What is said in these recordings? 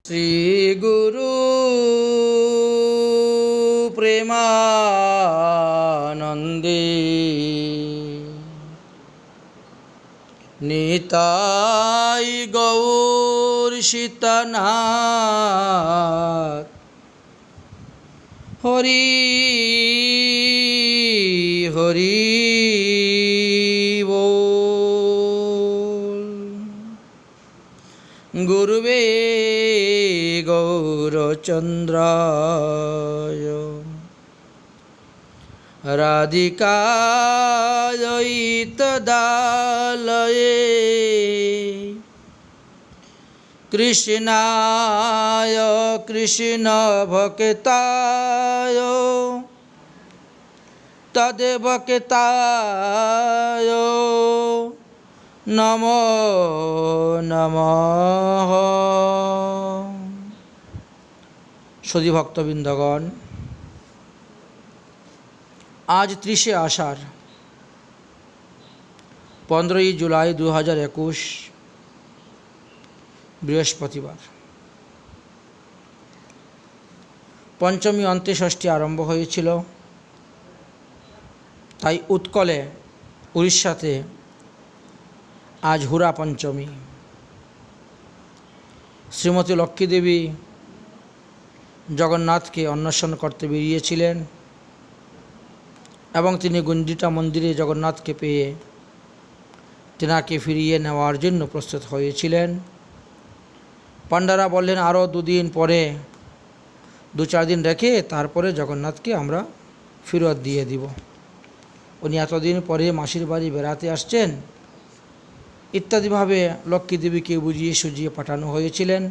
শ্রী গুরু প্রেমানন্দে নিতাই গৌর সীতানাথ হরি হরি বল। গুরুবে গৌরচন্দ্রায় রাধিকায় তদালয়ে কৃষ্ণায় কৃষ্ণ ভক্তায় তদ্ভক্তায় নমো নমঃ। সুধী ভক্তবৃন্দগণ, আজ 30শে আষাঢ় 15ই জুলাই 2021 বৃহস্পতিবার। পঞ্চমী অন্ত্যেষষ্ঠী আরম্ভ হয়েছিল, তাই উৎকলে উড়িষ্যাতে আজ হুরা পঞ্চমী। শ্রীমতী লক্ষ্মীদেবী জগন্নাথকে অন্বেষণ করতে বেরিয়েছিলেন এবং তিনি গুন্ডিটা মন্দিরে জগন্নাথকে পেয়ে তেনাকে ফিরিয়ে নেওয়ার জন্য প্রস্তুত হয়েছিলেন। পাণ্ডারা বললেন, আরও 2 দিন পরে, 2-4 দিন রেখে তারপরে জগন্নাথকে আমরা ফেরত দিয়ে দিব। উনি এতদিন পরে মাসির বাড়ি বেড়াতে আসছেন ইত্যাদিভাবে লক্ষ্মীদেবীকে বুঝিয়ে সুঝিয়ে পাঠানো হয়েছিলেন।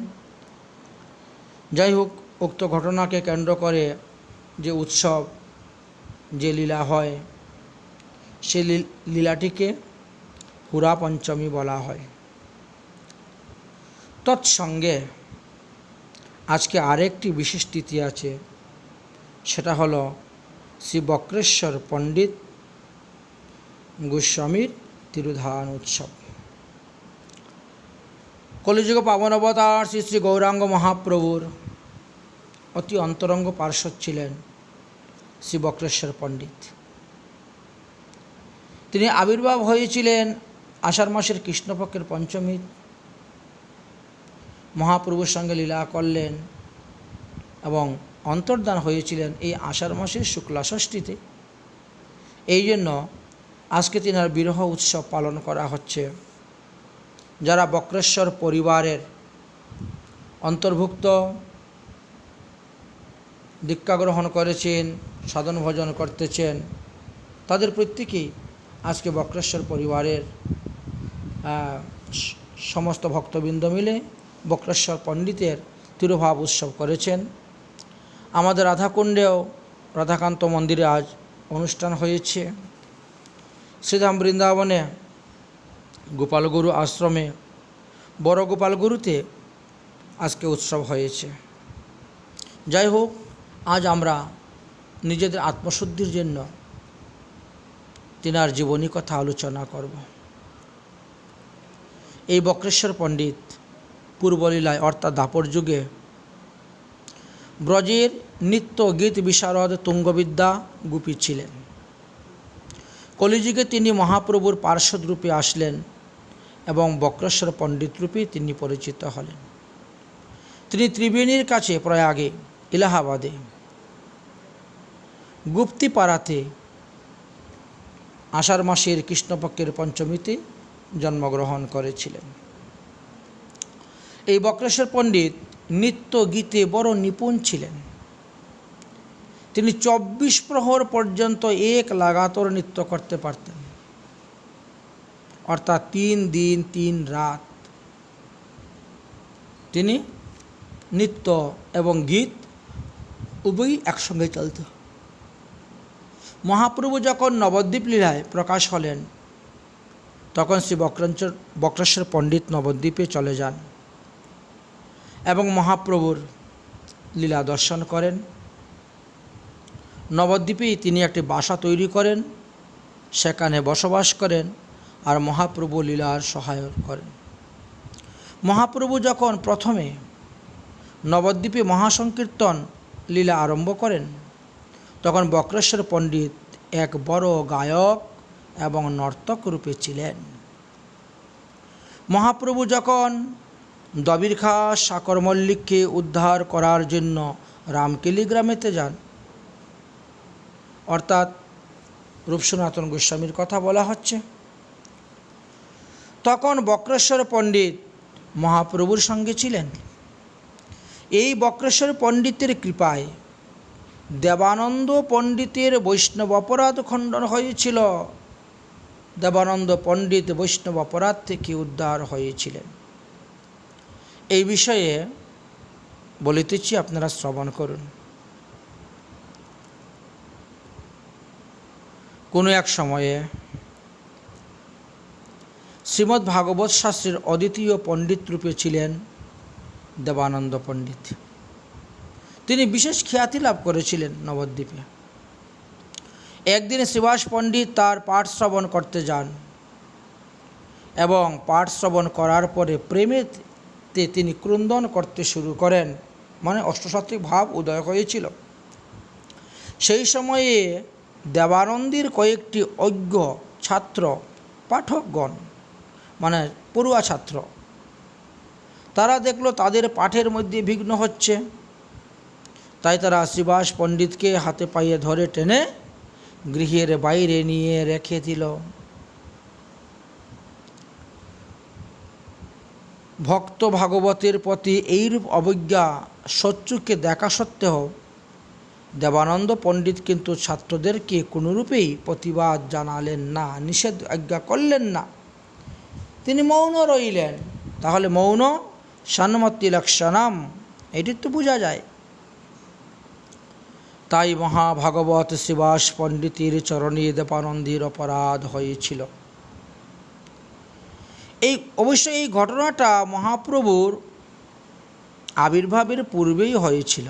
যাই হোক, উক্ত ঘটনাকে কেন্দ্র করে যে উৎসব, যে লীলা হয়, সেই লীলাটিকে হুরা পঞ্চমী বলা হয়। তৎসঙ্গে আজকে আরেকটি বিশেষ তিথি আছে, সেটা হলো শ্রী বক্রেশ্বর পণ্ডিত গোস্বামীর তিরোধান উৎসব। কলিযুগ পাবন অবতার শ্রী শ্রী গৌরাঙ্গ মহাপ্রভুর অতি অন্তরঙ্গ পার্শ্বদ ছিলেন শ্রী বক্রেশ্বর পণ্ডিত। তিনি আবির্ভাব হয়েছিলেন আষাঢ় মাসের কৃষ্ণপক্ষের পঞ্চমী। মহাপ্রভুর সঙ্গে লীলা করলেন এবং অন্তর্ধান হয়েছিলেন এই আষাঢ় মাসের শুক্লা ষষ্ঠীতে। এই জন্য আজকে তিনার বিরহ উৎসব পালন করা হচ্ছে। যারা বক্রেশ্বর পরিবারের অন্তর্ভুক্ত, দীক্ষা গ্রহণ করেছেন, সাধন ভজন করতেছেন, তাদের প্রত্যেকেই আজকে বক্রেশ্বর পরিবারের সমস্ত ভক্তবৃন্দ মিলে বক্রেশ্বর পণ্ডিতের তিরোভাব উৎসব করেছেন। আমাদের রাধাকুণ্ডেও রাধাকান্ত মন্দিরে আজ অনুষ্ঠান হয়েছে। শ্রীধাম বৃন্দাবনে গোপালগুরু আশ্রমে বড় গোপালগুরুতে আজকে উৎসব হয়েছে। যাই হোক, আজ আমরা নিজেদের আত্মশুদ্ধির জন্য তিনার জীবনী কথা আলোচনা করব। এই বক্রেশ্বর পণ্ডিত পূর্বলীলায় অর্থাৎ দাপর যুগে ব্রজের নিত্য গীত বিশারদ তুঙ্গবিদ্যা গোপী ছিলেন। কলিযুগে তিনি মহাপ্রভুর পার্ষদ রূপে আসলেন এবং বক্রেশ্বর পণ্ডিত রূপে তিনি পরিচিত হলেন। তিনি ত্রিবেণীর কাছে প্রয়াগে, এলাহাবাদে, গুপ্তিপাড়াতে আষাঢ় মাসের কৃষ্ণপক্ষের পঞ্চমীতে জন্মগ্রহণ করেছিলেন। এই বক্রেশ্বর পণ্ডিত নৃত্য গীতে বড় নিপুণ ছিলেন। তিনি 24 প্রহর পর্যন্ত এক লাগাতার নৃত্য করতে পারতেন, অর্থাৎ 3 দিন 3 রাত তিনি নৃত্য এবং গীত উভয়ই একসঙ্গে চলত। মহাপ্রভু যখন নবদ্বীপ লীলায় প্রকাশ হলেন, তখন শ্রী বক্রেশ্বর পণ্ডিত নবদ্বীপে চলে যান এবং মহাপ্রভুর লীলা দর্শন করেন। নবদ্বীপেই তিনি একটি বাসা তৈরি করেন, সেখানে বসবাস করেন আর মহাপ্রভু লীলার সহায়ক করেন। মহাপ্রভু যখন প্রথমে নবদ্বীপে মহাসংকীর্তন লীলা আরম্ভ করেন, তখন বক্রেশ্বর পণ্ডিত এক বড় গায়ক এবং নর্তক রূপে ছিলেন। মহাপ্রভু যখন দবির খাঁ সাকর মল্লিককে উদ্ধার করার জন্য রামকেলি গ্রামেতে যান, অর্থাৎ রূপসনাতন গোস্বামীর কথা বলা হচ্ছে, তখন বক্রেশ্বর পণ্ডিত মহাপ্রভুর সঙ্গে ছিলেন। এই বক্রেশ্বর পণ্ডিতের কৃপায় দেবানন্দ পণ্ডিতের বৈষ্ণব অপরাধ খণ্ডন হয়েছিল। দেবানন্দ পণ্ডিত বৈষ্ণব অপরাধ থেকে উদ্ধার হয়েছিলেন। এই বিষয়ে বলিতেছি, আপনারা শ্রবণ করুন। কোনো এক সময়ে শ্রীমদ্ ভাগবত শাস্ত্রের অদ্বিতীয় পণ্ডিত রূপে ছিলেন দেবানন্দ পণ্ডিত। তিনি বিশেষ খ্যাতি লাভ করেছিলেন নবদ্বীপে। একদিন শ্রীবাস পণ্ডিত তার পাঠ শ্রবণ করতে যান এবং পাঠ শ্রবণ করার পরে প্রেমেতে তিনি ক্রন্দন করতে শুরু করেন, মানে অষ্টসাত্ত্বিক ভাব উদয় হয়েছিল। সেই সময়ে দেবানন্দের কয়েকটি অজ্ঞ ছাত্র, পাঠকগণ, মানে পড়ুয়া ছাত্র, তারা দেখলো তাদের পাঠের মধ্যে বিঘ্ন হচ্ছে। তাই তারা শ্রীবাস পণ্ডিতকে হাতে পায়ে ধরে টেনে গৃহের বাইরে নিয়ে রেখে দিল। ভক্ত ভাগবতের প্রতি এইরূপ অবজ্ঞা শত্রুকে দেখা সত্ত্বেও দেবানন্দ পণ্ডিত কিন্তু ছাত্রদেরকে কোনোরূপেই প্রতিবাদ জানালেন না, নিষেধ আজ্ঞা করলেন না, তিনি মৌন রইলেন। তাহলে মৌন সন্মতি লক্ষণম, এটি তো বোঝা যায়। তাই মহাভাগবত শ্রীবাস পণ্ডিতের চরণে দেবানন্দের অপরাধ হয়েছিল। অবশ্যই এই ঘটনাটা মহাপ্রভুর আবির্ভাবের পূর্বেই হয়েছিল।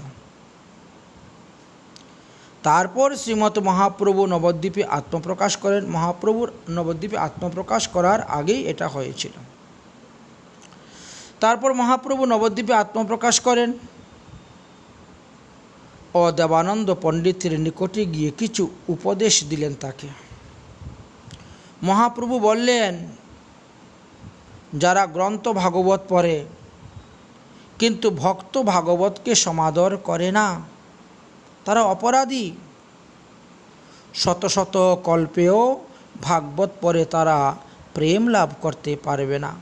তারপর শ্রীমৎ মহাপ্রভু নবদ্বীপে আত্মপ্রকাশ করেন। মহাপ্রভুর নবদ্বীপে আত্মপ্রকাশ করার আগেই এটা হয়েছিল। তারপর মহাপ্রভু নবদ্বীপে আত্মপ্রকাশ করেন ও দেবানন্দ পণ্ডিতের নিকটে গিয়ে কিছু উপদেশ দিলেন তাকে। মহাপ্রভু বললেন, যারা গ্রন্থ ভাগবত পড়ে কিন্তু ভক্ত ভাগবতকে সমাদর করে না, তারা অপরাধী। শত শত কল্পেও ভাগবত পড়ে তারা প্রেম লাভ করতে পারবে না।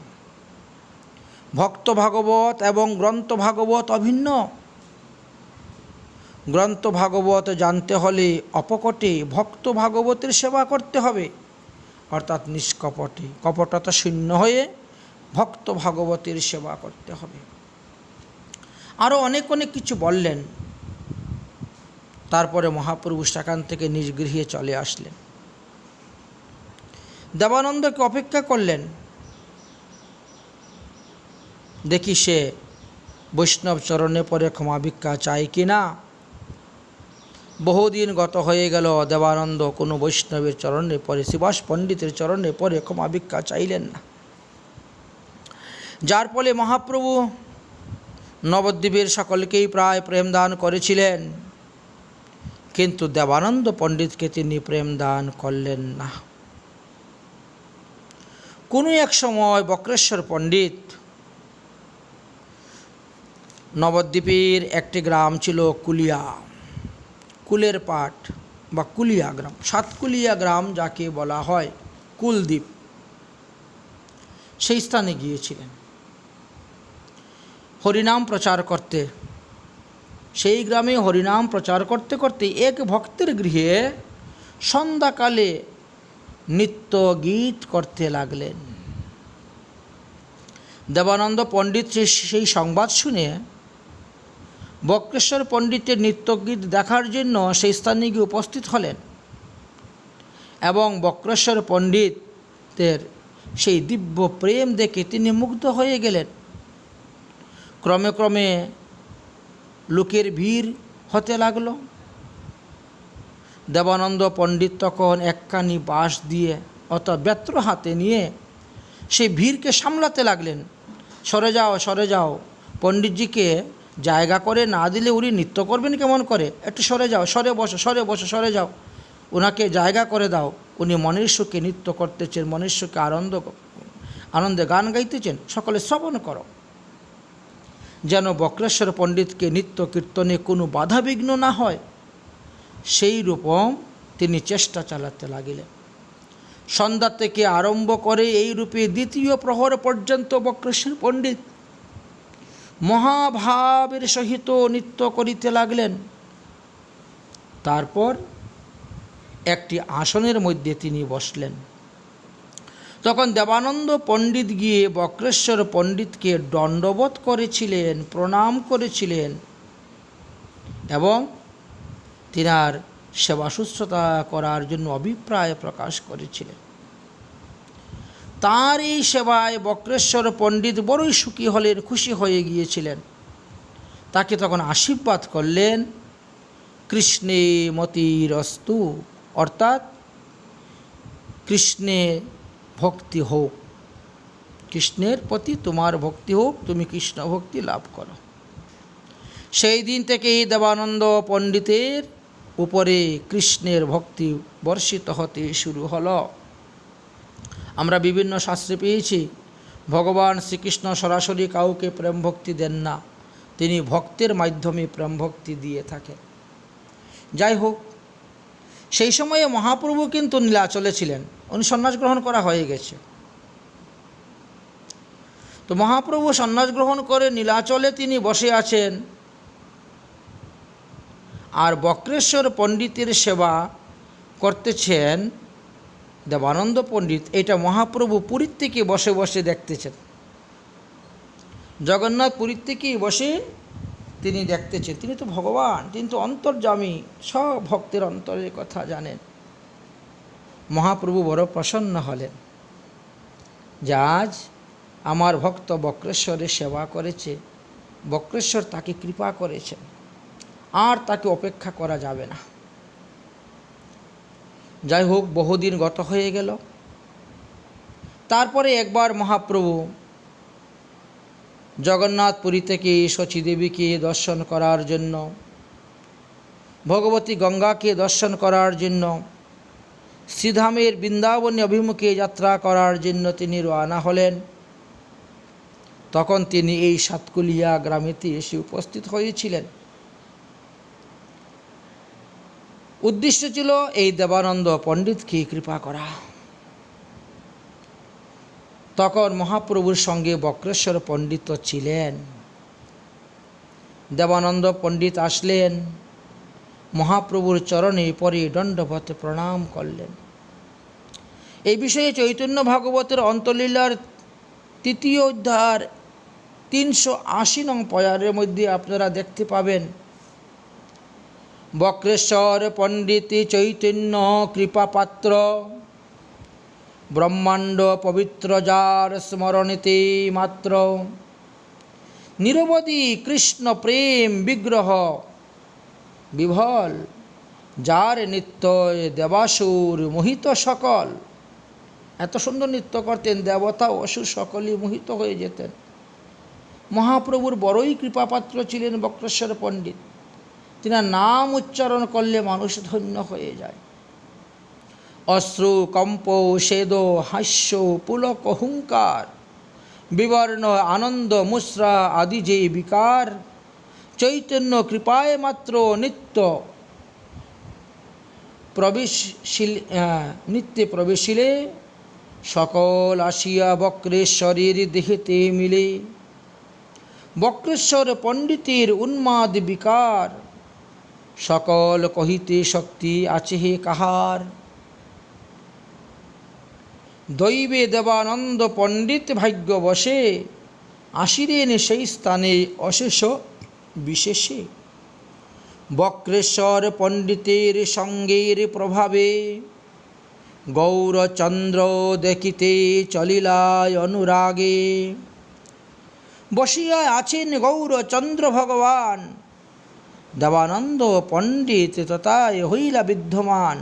ভক্ত ভাগবত এবং গ্রন্থ ভাগবত অভিন্ন। গ্রন্থ ভাগবত জানতে হলে অপকটে ভক্ত ভাগবতের সেবা করতে হবে, অর্থাৎ নিষ্কপটে, কপটতা শূন্য হয়ে ভক্ত ভাগবতের সেবা করতে হবে। আরও অনেক অনেক কিছু বললেন। তারপরে মহাপ্রভু সেখান থেকে নিজ গৃহে চলে আসলেন। দেবানন্দকে অপেক্ষা করলেন, দেখি সে বৈষ্ণব চরণে পরে ক্ষমা ভিক্ষা চায় কি না। বহুদিন গত হয়ে গেল, দেবানন্দ কোনো বৈষ্ণবের চরণে পরে, শ্রীবাস পণ্ডিতের চরণে পরে ক্ষমা ভিক্ষা চাইলেন না। যার ফলে মহাপ্রভু নবদ্বীপের সকলকেই প্রায় প্রেম দান করেছিলেন, কিন্তু দেবানন্দ পণ্ডিতকে তিনি প্রেম দান করলেন না। কোনো এক সময় বক্রেশ্বর পণ্ডিত, নবদ্বীপের একটি গ্রাম ছিল কুলিয়া, কুলের পাট বা কুলিয়া গ্রাম, সাতকুলিয়া গ্রাম যাকে বলা হয়, কুলদ্বীপ, সেই স্থানে গিয়েছিলেন হরিনাম প্রচার করতে। সেই গ্রামে হরিনাম প্রচার করতে করতে এক ভক্তের গৃহে সন্ধ্যাকালে নৃত্য গীত করতে লাগলেন। দেবানন্দ পণ্ডিত সেই সংবাদ শুনে বক্রেশ্বর পণ্ডিতের নৃত্যগীত দেখার জন্য সেই স্থানে গিয়ে উপস্থিত হলেন এবং বক্রেশ্বর পণ্ডিতের সেই দিব্য প্রেম দেখে তিনি মুগ্ধ হয়ে গেলেন। ক্রমে ক্রমে লোকের ভিড় হতে লাগল। দেবানন্দ পণ্ডিত তখন একখানি বাঁশ দিয়ে অর্থাৎ বেত্র হাতে নিয়ে সেই ভিড়কে সামলাতে লাগলেন। সরে যাও, সরে যাও, পণ্ডিতজিকে জায়গা করে না দিলে উনি নৃত্য করবেন কেমন করে? একটু সরে যাও, সরে বসো, সরে বসো, সরে যাও, ওনাকে জায়গা করে দাও। উনি মনের সুখে নৃত্য করতেছেন, মনের সুখে আনন্দে গান গাইতেছেন, সকলে শ্রবণ করো। যেন বক্রেশ্বর পণ্ডিতকে নৃত্য কীর্তনে কোনো বাধাবিঘ্ন না হয়, সেই রূপম তিনি চেষ্টা চালাতে লাগিলেন। সন্ধ্যা থেকে আরম্ভ করে এই রূপে দ্বিতীয় প্রহর পর্যন্ত বক্রেশ্বর পণ্ডিত মহাভাবের সহিত নৃত্য করিতে লাগলেন। তারপর একটি আসনের মধ্যে তিনি বসলেন। তখন দেবানন্দ পণ্ডিত গিয়ে বক্রেশ্বর পণ্ডিতকে দণ্ডবোধ করেছিলেন, প্রণাম করেছিলেন এবং তিনার সেবা শুশ্রূষা করার জন্য অভিপ্রায় প্রকাশ করেছিলেন। তাঁর এই সেবায় বক্রেশ্বর পণ্ডিত বড়ই সুখী হলেন, খুশি হয়ে গিয়েছিলেন। তাকে তখন আশীর্বাদ করলেন, কৃষ্ণে মতিরস্তু, অর্থাৎ কৃষ্ণে ভক্তি হোক, কৃষ্ণের প্রতি তোমার ভক্তি হোক, তুমি কৃষ্ণ ভক্তি লাভ করো। সেই দিন থেকেই দেবানন্দ পণ্ডিতের উপরে কৃষ্ণের ভক্তি বর্ষিত হতে শুরু হলো। আমরা বিভিন্ন শাস্ত্রে পেয়েছি ভগবান শ্রীকৃষ্ণ সরাসরি কাউকে প্রেম ভক্তি দেন না, তিনি ভক্তের মাধ্যমে প্রেম ভক্তি দিয়ে থাকেন। যাই হোক, সেই সময়ে মহাপ্রভু কিন্তু নীলাচলে ছিলেন, উনি সন্ন্যাস গ্রহণ করা হয়ে গেছে। তো মহাপ্রভু সন্ন্যাস গ্রহণ করে নীলাচলে তিনি বসে আছেন, আর বক্রেশ্বর পণ্ডিতের সেবা করতেছেন দেবানন্দ পণ্ডিত। এটা মহাপ্রভু পুরীর থেকে বসে বসে দেখতেছেন, জগন্নাথ পুরীর থেকেই বসে তিনি দেখতেছেন। তিনি তো ভগবান, তিনি তো অন্তর্যামী, সব ভক্তের অন্তরের কথা জানেন। মহাপ্রভু বড় প্রসন্ন হলেন যে আজ আমার ভক্ত বক্রেশ্বরের সেবা করেছে, বক্রেশ্বর তাকে কৃপা করেছেন, আর তাকে অপেক্ষা করা যাবে না। যাই হোক, বহুদিন গত হয়ে গেল। তারপরে একবার মহাপ্রভু জগন্নাথপুরী থেকে শচীদেবীকে দর্শন করার জন্য, ভগবতী গঙ্গাকে দর্শন করার জন্য, শ্রীধামের বৃন্দাবনী অভিমুখে যাত্রা করার জন্য তিনি রওনা হলেন। তখন তিনি এই সাতকুলিয়া গ্রামেতে এসে উপস্থিত হয়েছিলেন। উদ্দেশ্য ছিল এই দেবানন্দ পণ্ডিতকে কৃপা করা। তখন মহাপ্রভুর সঙ্গে বক্রেশ্বর পণ্ডিত ছিলেন। দেবানন্দ পণ্ডিত আসলেন, মহাপ্রভুর চরণে পরে দণ্ডবত প্রণাম করলেন। এই বিষয়ে চৈতন্য ভাগবতের অন্তলীলার 3য় অধ্যায়ের 380 নং পয়ারের মধ্যে আপনারা দেখতে পাবেন, বক্রেশ্বর পণ্ডিত চৈতন্য কৃপাপাত্র, ব্রহ্মাণ্ড পবিত্র যার স্মরণেতে মাত্র, নিরবধি কৃষ্ণ প্রেম বিগ্রহ বিভল, যার নৃত্য দেবাসুর মোহিত সকল। এত সুন্দর নৃত্য করতেন, দেবতা অসুর সকলেই মোহিত হয়ে যেতেন। মহাপ্রভুর বড়ই কৃপাপাত্র ছিলেন বক্রেশ্বর পণ্ডিত। তিনার নাম উচ্চারণ করলে মানুষ ধন্য হয়ে যায়। অশ্রু কম্প সেদ হাস্য পুলক হুঙ্কার, বিবর্ণ আনন্দ মুস্রা আদি যে বিকার, চৈতন্য কৃপায় মাত্র নিত্যে প্রবেশিলে, সকল আসিয়া বক্রেশ্বরের দেহেতে মিলে। বক্রেশ্বর পণ্ডিতের উন্মাদ বিকার, সকল কহিতে শক্তি আছে হে কাহার। দৈবে দেবানন্দ পণ্ডিত ভাগ্য বসে, আসিরেন সেই স্থানে অশেষ বিশেষে। বক্রেশ্বর পণ্ডিতের সঙ্গের প্রভাবে, গৌরচন্দ্র দেখিতে চলিলায় অনুরাগে। বসিয়া আছেন গৌরচন্দ্র ভগবান, দেবানন্দ পণ্ডিত তথায় হইলা বিদ্যমান।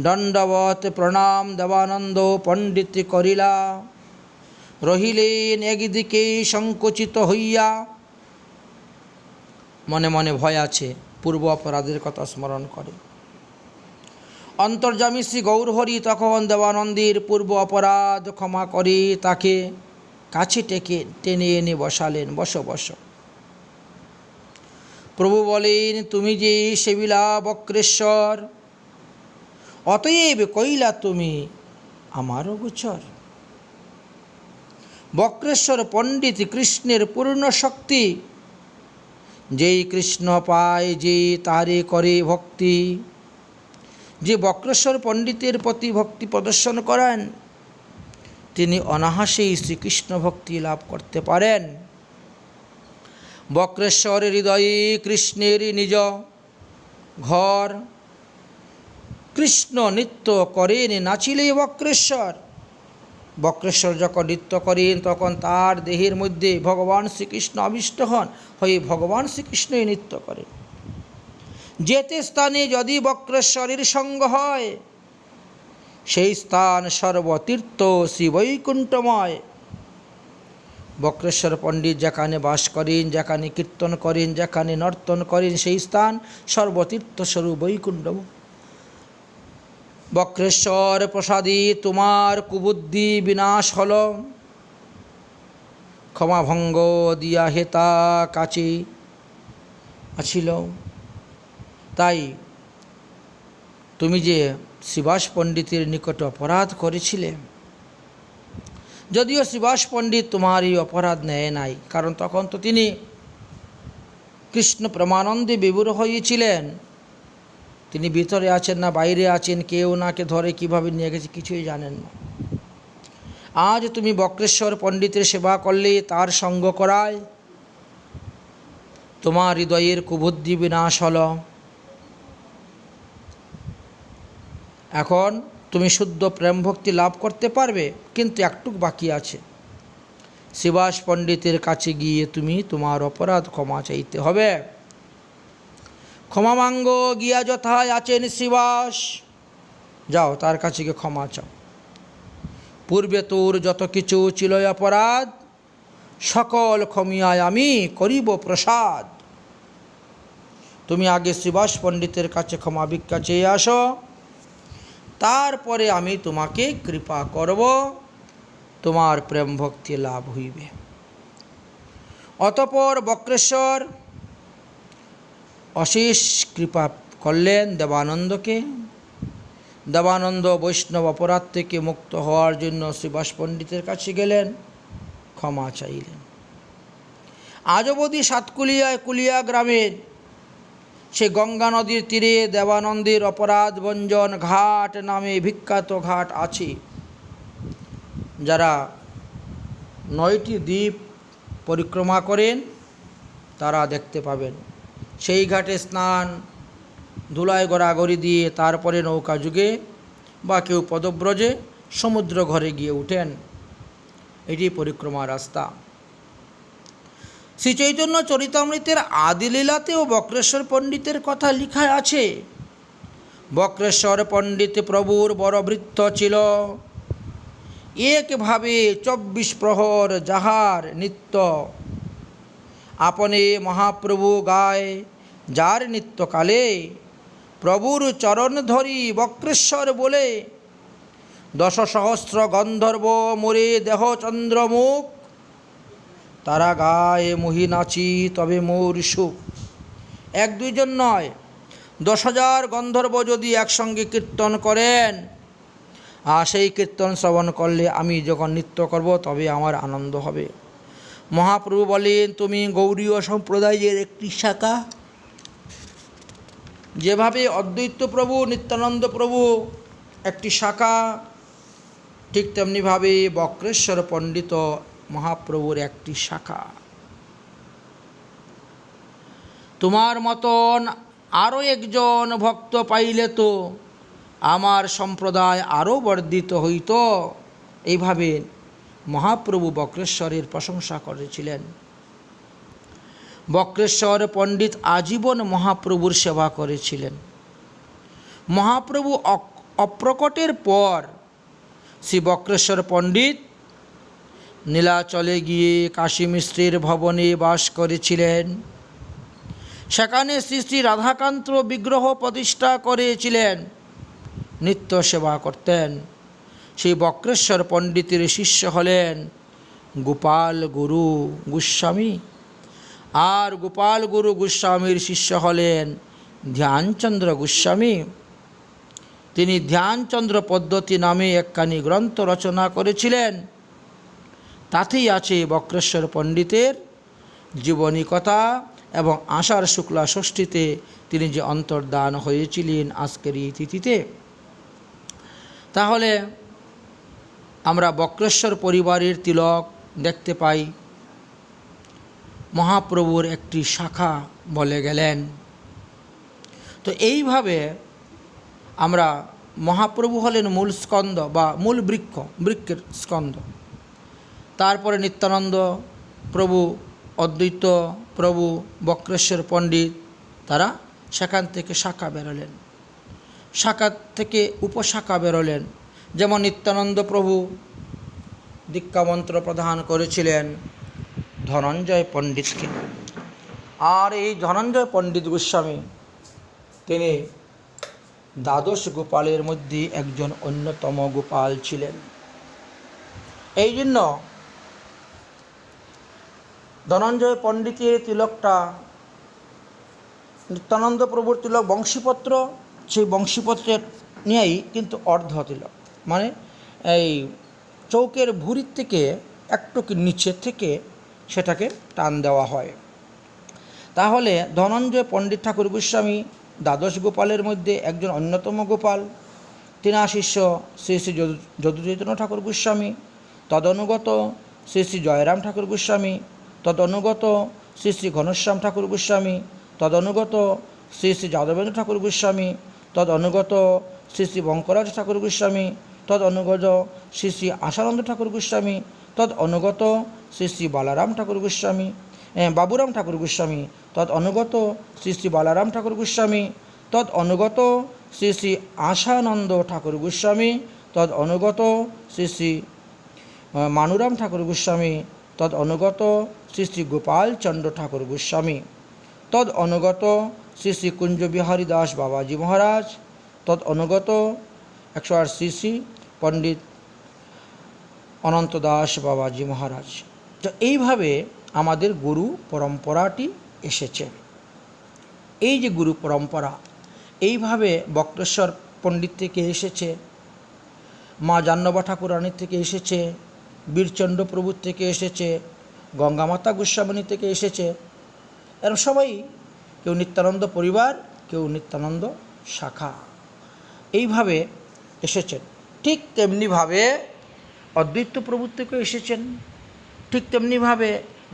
দণ্ডবত প্রণাম দেবানন্দ পণ্ডিত করিলা, রহিলেন একদিকে সংকুচিত হইয়া। মনে মনে ভয় আছে, পূর্ব অপরাধের কথা স্মরণ করে। অন্তর্যামী শ্রী গৌরহরি তখন দেবানন্দের পূর্ব অপরাধ ক্ষমা করে তাকে কাছে টেনে এনে বসালেন। বসো বসো। প্রভু বলেন, তুমি যে সেবিলা বক্রেশ্বর, অতএব কইলা তুমি আমারও গোচর। বক্রেশ্বর পণ্ডিত কৃষ্ণের পূর্ণ শক্তি, যেই কৃষ্ণ পায় যে তারে করে ভক্তি। যে বক্রেশ্বর পণ্ডিতের প্রতি ভক্তি প্রদর্শন করেন, তিনি অনায়াসেই শ্রীকৃষ্ণ ভক্তি লাভ করতে পারেন। বক্রেশ্বর হৃদয়ে কৃষ্ণের নিজ ঘর, কৃষ্ণ নৃত্য করেন নাচিলে বক্রেশ্বর। বক্রেশ্বর যখন নৃত্য করেন তখন তার দেহের মধ্যে ভগবান শ্রীকৃষ্ণ আবিষ্ট হন, হয়ে ভগবান শ্রীকৃষ্ণই নৃত্য করেন। যেতে স্থানে যদি বক্রেশ্বরের সঙ্গ হয়, সেই স্থান সর্বতীর্থ শ্রী বৈকুণ্ঠময়। বক্রেশ্বর পণ্ডিত যেখানে বাস করেন, যেখানে কীর্তন করেন, যেখানে নর্তন করেন, সেই স্থান সর্বতীর্থ স্বরূপ বৈকুণ্ঠ। বক্রেশ্বর প্রসাদে তোমার কুবুদ্ধি বিনাশ হল, ক্ষমাভঙ্গ দিয়া হেতা কাছে আছিল। তাই তুমি যে শ্রীবাস পণ্ডিতের নিকট অপরাধ করেছিলে, যদিও শ্রীবাস পণ্ডিত তোমার এই অপরাধ নেয় নাই, কারণ তখন তো তিনি কৃষ্ণ প্রেমানন্দে বিভোর হয়েছিলেন। তিনি ভিতরে আছেন না বাইরে আছেন, কেউ নাকে ধরে কিভাবে নিয়ে গেছে কিছুই জানেন না। আজ তুমি বক্রেশ্বর পণ্ডিতের সেবা করলে, তার সঙ্গ করায় তোমার হৃদয়ের কুবুদ্ধি বিনাশ হল। এখন তুমি শুদ্ধ প্রেম ভক্তি লাভ করতে পারবে, কিন্তু একটুক বাকি আছে। শ্রীবাস পণ্ডিতের কাছে গিয়ে তুমি তোমার অপরাধ ক্ষমা চাইতে হবে। ক্ষমামাঙ্গ গিয়া যথায় আছেন শ্রীবাস, যাও তার কাছে গিয়ে ক্ষমা চাও। পূর্বে তোর যত কিছু ছিল অপরাধ, সকল ক্ষমিয়ায় আমি করিব প্রসাদ। তুমি আগে শ্রীবাস পণ্ডিতের কাছে ক্ষমা ভিক্ষা চেয়ে আসো, তারপরে আমি তোমাকে কৃপা করব, তোমার প্রেম ভক্তি লাভ হইবে। অতঃপর বক্রেশ্বর অশেষ কৃপা করলেন দেবানন্দকে। দেবানন্দ বৈষ্ণব অপরাধ থেকে মুক্ত হওয়ার জন্য শ্রীবাস পণ্ডিতের কাছে গেলেন, ক্ষমা চাইলেন। আজ অবধি সাতকুলিয়ায় কুলিয়া গ্রামের সে গঙ্গা নদীর তীরে দেবানন্দের অপরাধ ভঞ্জন ঘাট নামে বিখ্যাত ঘাট আছে। যারা 9টি দ্বীপ পরিক্রমা করেন তারা দেখতে পাবেন। সেই ঘাটে স্নান, ধুলায় গড়াগড়ি দিয়ে তারপরে নৌকা যুগে বা কেউ পদব্রজে সমুদ্র ঘরে গিয়ে উঠেন। এটি পরিক্রমা রাস্তা। শ্রী চৈতন্য চরিতামৃতের আদিলীলাতেও বক্রেশ্বর পণ্ডিতের কথা লিখা আছে। বক্রেশ্বর পণ্ডিত প্রভুর বড় বৃত্ত ছিল, একভাবে 24 প্রহর যাহার নিত্য। আপনে মহাপ্রভু গায় যার নিত্যকালে, প্রভুর চরণ ধরি বক্রেশ্বর বলে। 10 সহস্র গন্ধর্ব মোরে দেহ চন্দ্রমুখ, তারা গায়ে মুহি নাচি তবে মোর সুখ। 1-2 জন নয়, 10,000 গন্ধর্ব যদি একসঙ্গে কীর্তন করেন, আর সেই কীর্তন শ্রবণ করলে আমি যখন নৃত্য করব তবে আমার আনন্দ হবে। মহাপ্রভু বলেন, তুমি গৌড়ীয় সম্প্রদায়ের একটি শাখা। যেভাবে অদ্বৈত প্রভু, নিত্যানন্দ প্রভু একটি শাখা, ঠিক তেমনিভাবে বক্রেশ্বর পণ্ডিত মহাপ্রভুর একটি শাখা। তোমার মতন আরও একজন ভক্ত পাইলে তো আমার সম্প্রদায় আরও বর্ধিত হইত। এইভাবে মহাপ্রভু বক্রেশ্বরের প্রশংসা করেছিলেন। বক্রেশ্বর পণ্ডিত আজীবন মহাপ্রভুর সেবা করেছিলেন। মহাপ্রভু অপ্রকটের পর শ্রী বক্রেশ্বর পণ্ডিত নীলাচলে গিয়ে কাশী মিশ্রের ভবনে বাস করেছিলেন। সেখানে শ্রী শ্রী রাধাকান্ত বিগ্রহ প্রতিষ্ঠা করেছিলেন, নিত্য সেবা করতেন। সেই বক্রেশ্বর পণ্ডিতের শিষ্য হলেন গোপাল গুরু গোস্বামী, আর গোপাল গুরু গোস্বামীর শিষ্য হলেন ধ্যানচন্দ্র গোস্বামী। তিনি ধ্যানচন্দ্র পদ্ধতি নামে একখানি গ্রন্থ রচনা করেছিলেন। তাতেই আছে বক্রেশ্বর পণ্ডিতের জীবনী কথা এবং আষাঢ় শুক্লা ষষ্ঠীতে তিনি যে অন্তর্ধান হয়েছিলেন আজকের এই তিথিতে। তাহলে আমরা বক্রেশ্বর পরিবারের তিলক দেখতে পাই, মহাপ্রভুর একটি শাখা বলে গেলেন। তো এইভাবে আমরা মহাপ্রভু হলেন মূল স্কন্দ বা মূল বৃক্ষের স্কন্দ। তারপরে নিত্যানন্দ প্রভু, অদ্বৈত প্রভু, বক্রেশ্বর পণ্ডিত, তারা সেখান থেকে শাখা বেরোলেন, শাখা থেকে উপশাখা বেরোলেন। যেমন নিত্যানন্দ প্রভু দীক্ষামন্ত্র প্রদান করেছিলেন ধনঞ্জয় পণ্ডিতকে, আর এই ধনঞ্জয় পণ্ডিত গোস্বামী তিনি দ্বাদশ গোপালের মধ্যে একজন অন্যতম গোপাল ছিলেন। এই জন্য ধনঞ্জয় পণ্ডিতের তিলকটা, নিত্যানন্দ প্রভুর তিলক বংশীপত্র, সেই বংশীপত্রের নিয়েই কিন্তু অর্ধ তিলক, মানে এই চৌকের ভুঁড়ির থেকে একটু নিচের থেকে সেটাকে টান দেওয়া হয়। তাহলে ধনঞ্জয় পণ্ডিত ঠাকুর গোস্বামী দ্বাদশ গোপালের মধ্যে একজন অন্যতম গোপাল। তিনার শিষ্য শ্রী শ্রী যদুচৈতন্য ঠাকুর গোস্বামী, তদনুগত শ্রী শ্রী জয়রাম ঠাকুর গোস্বামী, তদনুগত শ্রী শ্রী ঘনশ্যাম ঠাকুর গোস্বামী, তদনুগত শ্রী শ্রী যাদবেন্দ্র ঠাকুর গোস্বামী, তদনুগত শ্রী শ্রী বঙ্করাজ ঠাকুর গোস্বামী, তদনুগত শ্রী শ্রী আশানন্দ ঠাকুর গোস্বামী, তদনুগত শ্রী শ্রী বালারাম ঠাকুর গোস্বামী, বাবুরাম ঠাকুর গোস্বামী, তদনুগত শ্রী শ্রী বালারাম ঠাকুর গোস্বামী, তদনুগত শ্রী শ্রী আশানন্দ ঠাকুর গোস্বামী, তদনুগত শ্রী শ্রী মানুরাম ঠাকুর গোস্বামী, তদনুগত শ্রী শ্রী গোপালচন্দ্র ঠাকুর গোস্বামী, তদনুগত শ্রী শ্রী কুঞ্জবিহারী দাস বাবাজি মহারাজ, তদনুগত 108 শ্রী শ্রী পণ্ডিত অনন্ত দাস বাবাজি মহারাজ। তো এইভাবে আমাদের গুরু পরম্পরাটি এসেছে। এই যে গুরু পরম্পরা এইভাবে বক্রেশ্বর পণ্ডিত থেকে এসেছে, মা জাহ্নবী ঠাকুরানীর থেকে এসেছে, বীরচন্দ্র প্রভুর থেকে এসেছে, গঙ্গামাতা গোস্বামী থেকে এসেছে। এরা সবাই কেউ নিত্যানন্দ পরিবার, কেউ নিত্যানন্দ শাখা, এইভাবে এসেছেন। ঠিক তেমনিভাবে অদ্বৈত প্রভুর থেকে এসেছেন, ঠিক তেমনিভাবে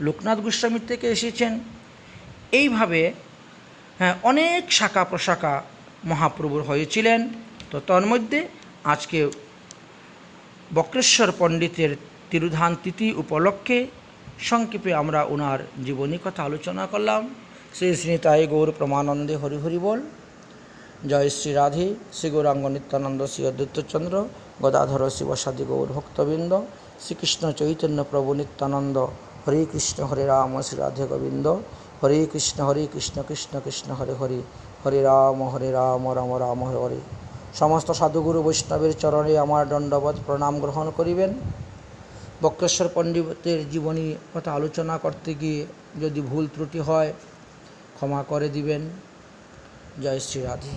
লোকনাথ গোস্বামীর থেকে এসেছেন। এইভাবে অনেক শাখা প্রশাখা মহাপ্রভুর হয়েছিলেন। তো তন্মধ্যে আজকে বক্রেশ্বর পণ্ডিতের তিরোধান তিথি উপলক্ষে সংক্ষেপে আমরা ওনার জীবনী কথা আলোচনা করলাম। শ্রী শ্রী তাই গৌর প্রমানন্দে হরি হরি বল। জয় শ্রী রাধে, শ্রী গৌরাঙ্গ নিত্যানন্দ, শ্রী অদ্বৈতচন্দ্র গদাধর শিবসাদি গৌর ভক্তবৃন্দ, শ্রীকৃষ্ণ চৈতন্য প্রভু নিত্যানন্দ, হরে কৃষ্ণ হরে রাম শ্রী রাধে গোবিন্দ, হরে কৃষ্ণ কৃষ্ণ কৃষ্ণ হরে হরে, হরে রাম রাম রাম হরে হরে। সমস্ত সাধুগুরু বৈষ্ণবের চরণে আমার দণ্ডবত প্রণাম গ্রহণ করিবেন। বক্রেশ্বর পণ্ডিতের জীবনী কথা আলোচনা করতে গিয়ে যদি ভুল ত্রুটি হয় ক্ষমা করে দিবেন। জয় শ্রী রাধে।